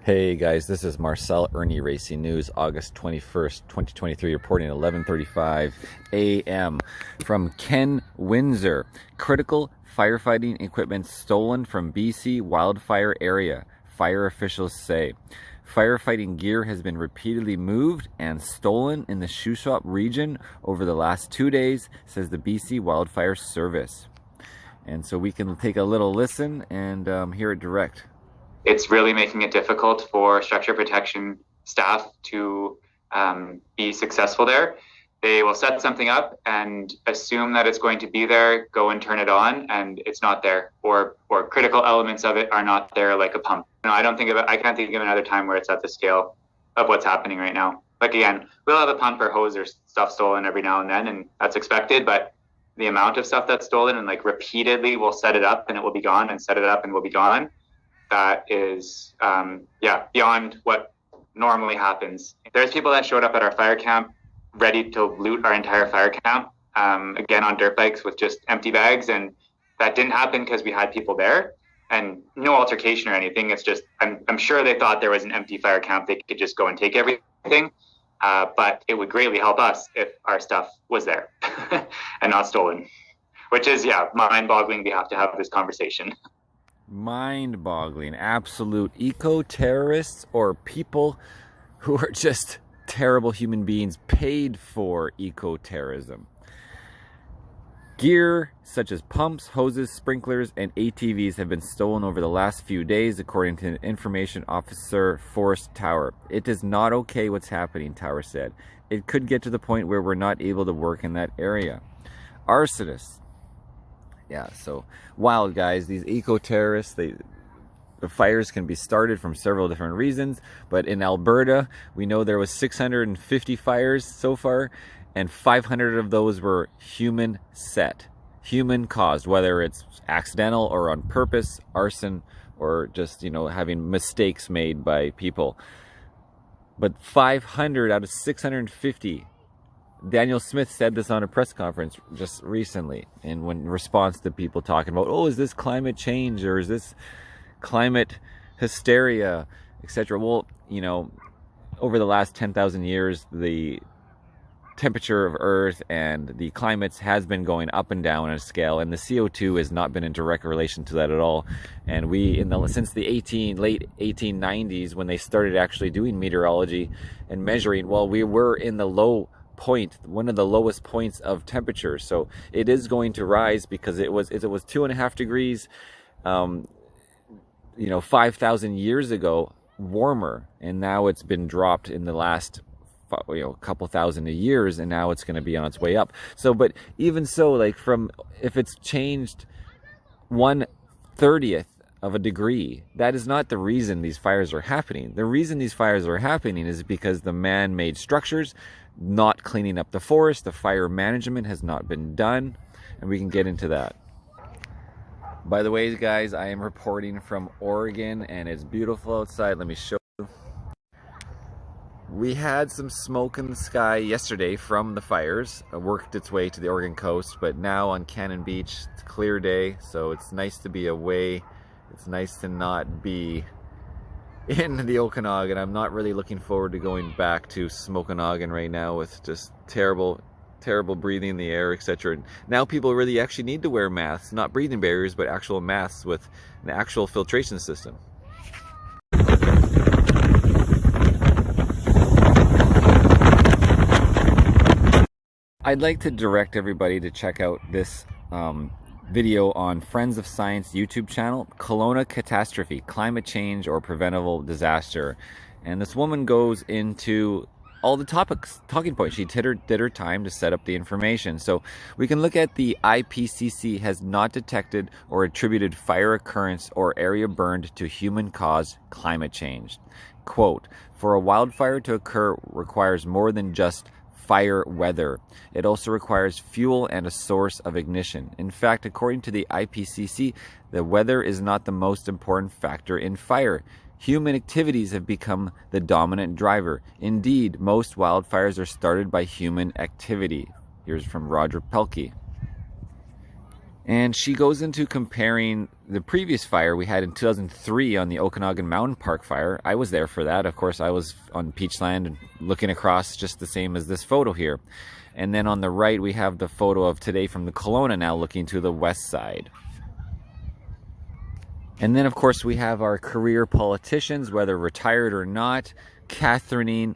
Hey guys, this is Marcel Irnie, Racing News, August 21st, 2023, reporting at 11:35 a.m. from Ken Windsor. Critical firefighting equipment stolen from BC wildfire area, fire officials say. Firefighting gear has been repeatedly moved and stolen in the Shuswap region over the last 2 days, says the BC Wildfire Service. And so we can take a little listen and hear it direct. It's really making it difficult for structure protection staff to be successful there. They will set something up and assume that it's going to be there, go and turn it on, and it's not there, or critical elements of it are not there, like a pump. I can't think of another time where it's at the scale of what's happening right now. Like, again, we'll have a pump or hose or stuff stolen every now and then, and that's expected, but the amount of stuff that's stolen, and like repeatedly we'll set it up and it will be gone, and set it up and will be gone, that is, beyond what normally happens. There's people that showed up at our fire camp ready to loot our entire fire camp, again on dirt bikes with just empty bags, and that didn't happen because we had people there, and no altercation or anything. It's just, I'm sure they thought there was an empty fire camp, they could just go and take everything, but it would greatly help us if our stuff was there and not stolen, which is, mind-boggling. We have to have this conversation. Mind-boggling. Absolute eco-terrorists, or people who are just terrible human beings paid for eco-terrorism. Gear such as pumps, hoses, sprinklers, and ATVs have been stolen over the last few days, according to Information Officer Forrest Tower. It is not okay what's happening, Tower said. It could get to the point where we're not able to work in that area. Arsonists. Yeah, so wild, guys. These eco-terrorists, the fires can be started from several different reasons, but in Alberta, we know there was 650 fires so far, and 500 of those were human set, human caused, whether it's accidental or on purpose, arson, or just, having mistakes made by people. But 500 out of 650. Daniel Smith said this on a press conference just recently, and in response to people talking about, is this climate change, or is this climate hysteria, etc. Well, over the last 10,000 years, the temperature of Earth and the climates has been going up and down on a scale, and the CO2 has not been in direct relation to that at all. And since the late 1890s, when they started actually doing meteorology and measuring, we were in the low point, one of the lowest points of temperature. So it is going to rise, because it was 2.5 degrees 5,000 years ago warmer, and now it's been dropped in the last couple thousand years, and now it's going to be on its way up. So, but even so, if it's changed 1/30th of a degree, that is not the reason these fires are happening. The reason these fires are happening is because the man-made structures not cleaning up the forest, the fire management has not been done, and we can get into that. By the way, guys, I am reporting from Oregon, and it's beautiful outside. Let me show you. We had some smoke in the sky yesterday from the fires. It worked its way to the Oregon coast, but now on Cannon Beach, it's a clear day, so it's nice to be away. It's nice to not be in the Okanagan. I'm not really looking forward to going back to Smokanagan right now, with just terrible breathing in the air, etc. Now people really actually need to wear masks, not breathing barriers, but actual masks with an actual filtration system. I'd like to direct everybody to check out this video on Friends of Science YouTube channel, Kelowna Catastrophe, Climate Change or Preventable Disaster. And this woman goes into all the talking points. She did her time to set up the information. So we can look at the IPCC has not detected or attributed fire occurrence or area burned to human-caused climate change. Quote, for a wildfire to occur requires more than just fire weather. It also requires fuel and a source of ignition. In fact, according to the IPCC, the weather is not the most important factor in fire. Human activities have become the dominant driver. Indeed, most wildfires are started by human activity. Here's from Roger Pelkey. And she goes into comparing the previous fire we had in 2003 on the Okanagan Mountain Park fire. I was there for that. Of course, I was on Peachland and looking across, just the same as this photo here. And then on the right, we have the photo of today from the Kelowna, now looking to the west side. And then, of course, we have our career politicians, whether retired or not. Catherine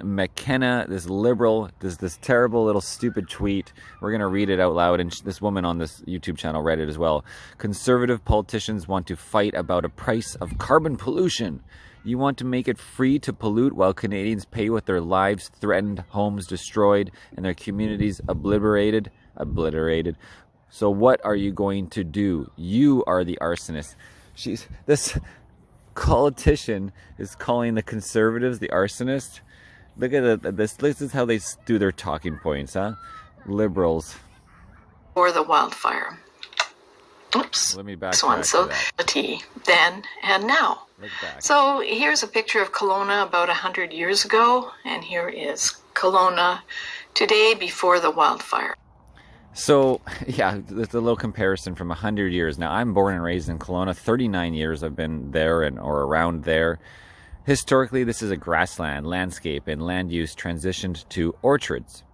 McKenna, this liberal, does this terrible little stupid tweet. We're going to read it out loud, and this woman on this YouTube channel read it as well. Conservative politicians want to fight about a price of carbon pollution. You want to make it free to pollute while Canadians pay with their lives threatened, homes destroyed, and their communities obliterated. So what are you going to do? You are the arsonist. This politician is calling the Conservatives the arsonist. Look at this. This is how they do their talking points, huh? Liberals. Or the wildfire. Oops. Let me back this one. So the T, then and now. Look back. So here's a picture of Kelowna about 100 years ago, and here is Kelowna today before the wildfire. So, yeah, there's a little comparison from 100 years. Now, I'm born and raised in Kelowna. 39 years I've been there or around there. Historically, this is a grassland landscape, and land use transitioned to orchards.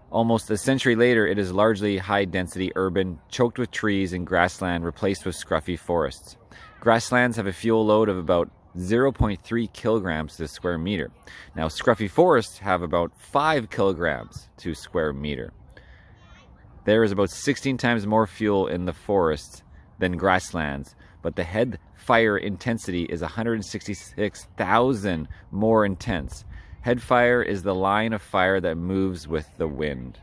Almost a century later, it is largely high-density urban, choked with trees and grassland replaced with scruffy forests. Grasslands have a fuel load of about 0.3 kilograms to square meter. Now, scruffy forests have about 5 kilograms to square meter. There is about 16 times more fuel in the forests than grasslands, but the head fire intensity is 166,000 more intense. Head fire is the line of fire that moves with the wind.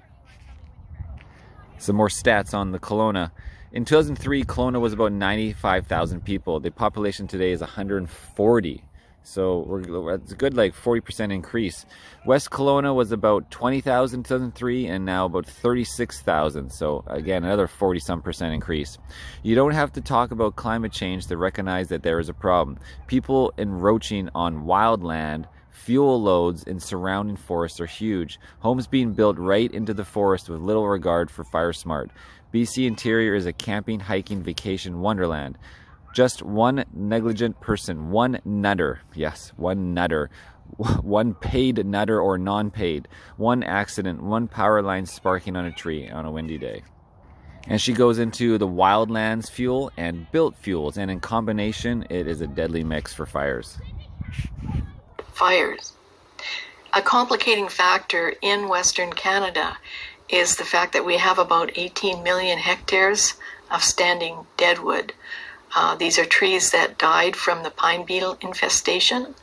Some more stats on the Kelowna. In 2003, Kelowna was about 95,000 people. The population today is 140. So it's a good 40% increase. West Kelowna was about 20,000 in 2003 and now about 36,000. So again, another 40-some% increase. You don't have to talk about climate change to recognize that there is a problem. People encroaching on wildland, fuel loads in surrounding forests are huge. Homes being built right into the forest with little regard for fire smart. BC Interior is a camping, hiking, vacation wonderland. Just one negligent person, one nutter, yes, one nutter, one paid nutter or non-paid, one accident, one power line sparking on a tree on a windy day. And she goes into the wildlands fuel and built fuels, and in combination, it is a deadly mix for fires. Fires. A complicating factor in Western Canada is the fact that we have about 18 million hectares of standing deadwood. These are trees that died from the pine beetle infestation.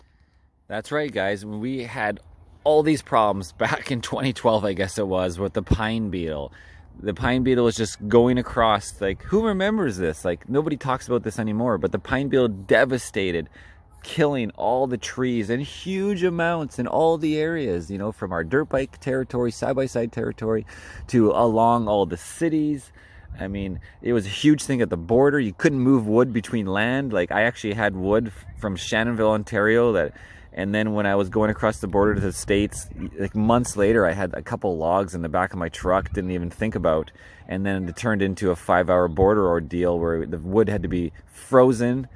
That's right, guys. We had all these problems back in 2012, I guess it was, with the pine beetle. The pine beetle was just going across, who remembers this? Nobody talks about this anymore, but the pine beetle devastated, killing all the trees in huge amounts in all the areas, from our dirt bike territory, side-by-side territory, to along all the cities. I mean, it was a huge thing at the border. You couldn't move wood between land. I actually had wood from Shannonville, Ontario, and then when I was going across the border to the States, months later, I had a couple logs in the back of my truck, didn't even think about, and then it turned into a 5-hour border ordeal where the wood had to be frozen,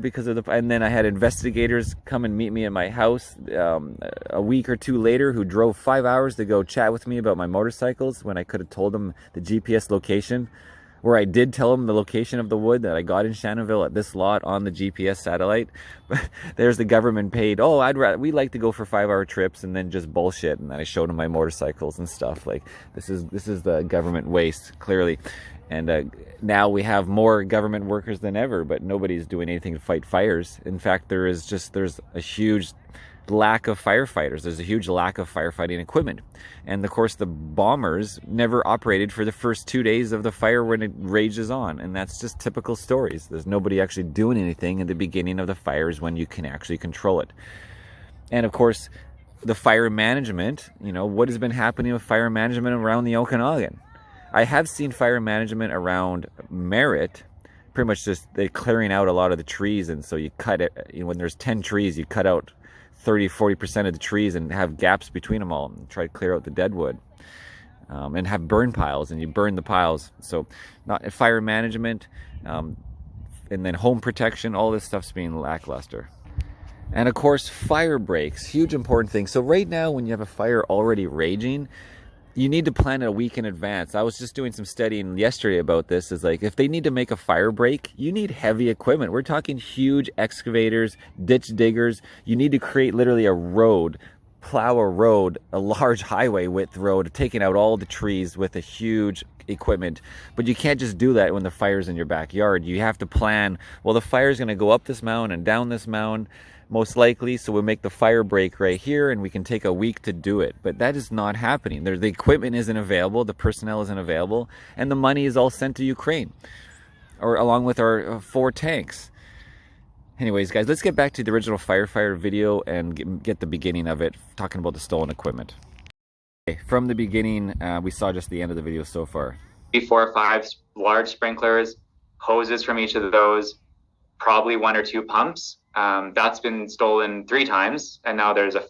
because of and then I had investigators come and meet me at my house a week or two later who drove 5 hours to go chat with me about my motorcycles when I could have told them the GPS location, where I did tell them the location of the wood that I got in Shannonville at this lot on the GPS satellite. But there's the government paid, we like to go for 5-hour trips and then just bullshit. And then I showed them my motorcycles and stuff. This is the government waste, clearly. And now we have more government workers than ever, but nobody's doing anything to fight fires. In fact, there's a huge lack of firefighters. There's a huge lack of firefighting equipment. And of course, the bombers never operated for the first 2 days of the fire when it rages on. And that's just typical stories. There's nobody actually doing anything at the beginning of the fires when you can actually control it. And of course, the fire management, what has been happening with fire management around the Okanagan? I have seen fire management around Merritt, pretty much just they're clearing out a lot of the trees, and so you cut it, when there's 10 trees, you cut out 30-40% of the trees and have gaps between them all and try to clear out the deadwood. and have burn piles, and you burn the piles. So not fire management, and then home protection, all this stuff's being lackluster. And of course, fire breaks, huge important thing. So right now, when you have a fire already raging, you need to plan it a week in advance. I was just doing some studying yesterday about this. Is like, if they need to make a fire break, you need heavy equipment. We're talking huge excavators, ditch diggers. You need to create literally a road, plow a road, a large highway width road, taking out all the trees with a huge equipment. But you can't just do that when the fire's in your backyard. You have to plan, well, the fire's going to go up this mountain and down this mountain, most likely, so we'll make the fire break right here, and we can take a week to do it. But that is not happening. The equipment isn't available, the personnel isn't available, and the money is all sent to Ukraine, or along with our 4 tanks. Anyways, guys, let's get back to the original firefighter video and get the beginning of it, talking about the stolen equipment. Okay, from the beginning, we saw just the end of the video so far. 4 or 5 large sprinklers, hoses from each of those, probably 1 or 2 pumps. That's been stolen 3 times, and now there's a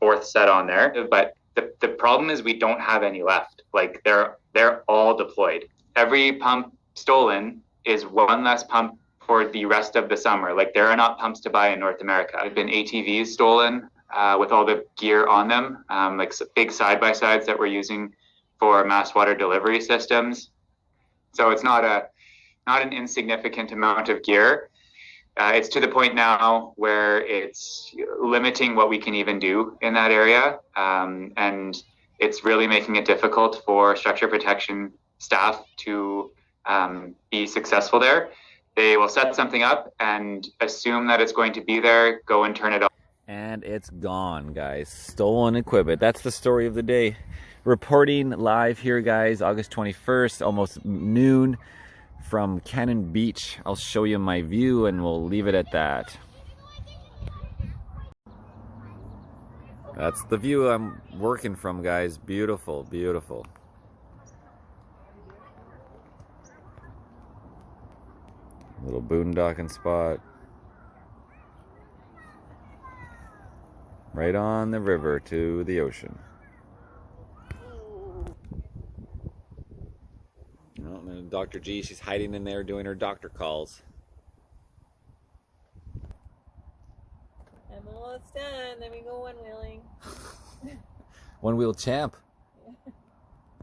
4th set on there. But the problem is we don't have any left. Like, they're all deployed. Every pump stolen is 1 less pump for the rest of the summer. Like, there are not pumps to buy in North America. There have been ATVs stolen with all the gear on them, like big side-by-sides that we're using for mass water delivery systems. So it's not an insignificant amount of gear. It's to the point now where it's limiting what we can even do in that area. And it's really making it difficult for structure protection staff to be successful there. They will set something up and assume that it's going to be there, go and turn it off. And it's gone, guys. Stolen equipment. That's the story of the day. Reporting live here, guys, August 21st, almost noon, from Cannon Beach. I'll show you my view and we'll leave it at that. That's the view I'm working from, guys. Beautiful, beautiful. Little boondocking spot. Right on the river to the ocean. Oh, and Dr. G, she's hiding in there doing her doctor calls. I'm almost done. Then we go one-wheeling. One-wheel champ.